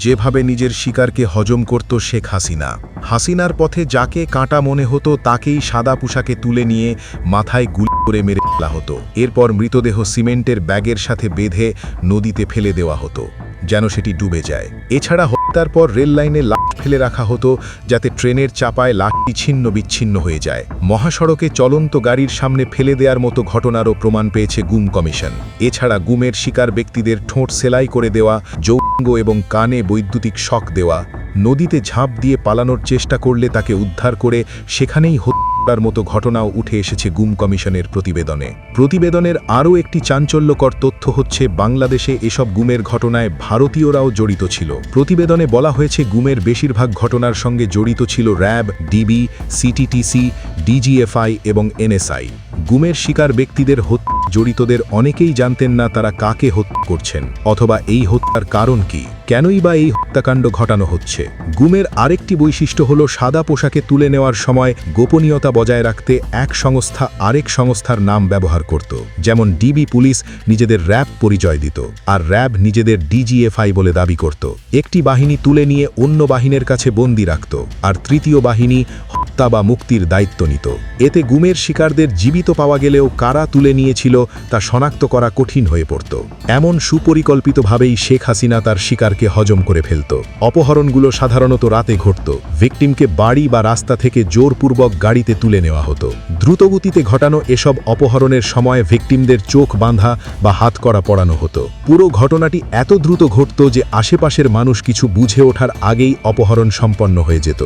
যেভাবে নিজের শিকারকে হজম করত শেখ হাসিনা। হাসিনার পথে যাকে কাঁটা মনে হতো তাকেই সাদা পোশাকে তুলে নিয়ে মাথায় গুলি করে মেরে ফেলা হতো। এরপর মৃতদেহ সিমেন্টের ব্যাগের সাথে বেঁধে নদীতে ফেলে দেওয়া হতো, যেন সেটি ডুবে যায়। এছাড়া হত্যার পর রেল লাইনে লাশ ফেলে রাখা হতো, যাতে ট্রেনের চাপায় লাশটি ছিন্ন বিচ্ছিন্ন হয়ে যায়। মহাসড়কে চলন্ত গাড়ির সামনে ফেলে দেওয়ার মতো ঘটনারও প্রমাণ পেয়েছে গুম কমিশন। এছাড়া গুমের শিকার ব্যক্তিদের ঠোঁট সেলাই করে দেওয়া, যৌনাঙ্গ এবং কানে বৈদ্যুতিক শক দেওয়া, নদীতে ঝাঁপ দিয়ে পালানোর চেষ্টা করলে তাকে উদ্ধার করে সেখানেই হত্যার মতো ঘটনাও উঠে এসেছে গুম কমিশনের প্রতিবেদনে। প্রতিবেদনের আরও একটি চাঞ্চল্যকর তথ্য হচ্ছে, বাংলাদেশে এসব গুমের ঘটনায় ভারতীয়রাও জড়িত ছিল। প্রতিবেদনে বলা হয়েছে, গুমের বেশিরভাগ ঘটনার সঙ্গে জড়িত ছিল র্যাব, ডিবি, সিটিটিসি, ডিজিএফআই এবং এনএসআই। গুমের শিকার ব্যক্তিদের জড়িতদের অনেকেই জানতেন না তারা কাকে হত্যা করছেন, অথবা এই হত্যার কারণ কি, কেনই বা এই হত্যাকাণ্ড ঘটানো হচ্ছে। গুমের আরেকটি বৈশিষ্ট্য হল, সাদা পোশাকে তুলে নেওয়ার সময় গোপনীয়তা বজায় রাখতে এক সংস্থা আরেক সংস্থার নাম ব্যবহার করত। যেমন ডিবি পুলিশ নিজেদের র্যাব পরিচয় দিত, আর র্যাব নিজেদের ডিজিএফআই বলে দাবি করত। একটি বাহিনী তুলে নিয়ে অন্য বাহিনীর কাছে বন্দী রাখত, আর তৃতীয় বাহিনী হত্যা বা মুক্তির দায়িত্ব নিত। এতে গুমের শিকারদের জীবিত পাওয়া গেলেও কারা তুলে নিয়েছিল তা শনাক্ত করা কঠিন হয়ে পড়ত। এমন সুপরিকল্পিতভাবেই শেখ হাসিনা তার শিকারকে হজম করে ফেলত। অপহরণগুলো সাধারণত রাতে ঘটত। ভিকটিমকে বাড়ি বা রাস্তা থেকে জোরপূর্বক গাড়িতে তুলে নেওয়া হতো। দ্রুতগতিতে ঘটানো এসব অপহরণের সময় ভিকটিমদের চোখ বাঁধা বা হাতকড়া পরানো হতো। পুরো ঘটনাটি এত দ্রুত ঘটত যে আশেপাশের মানুষ কিছু বুঝে ওঠার আগেই অপহরণ সম্পন্ন হয়ে যেত।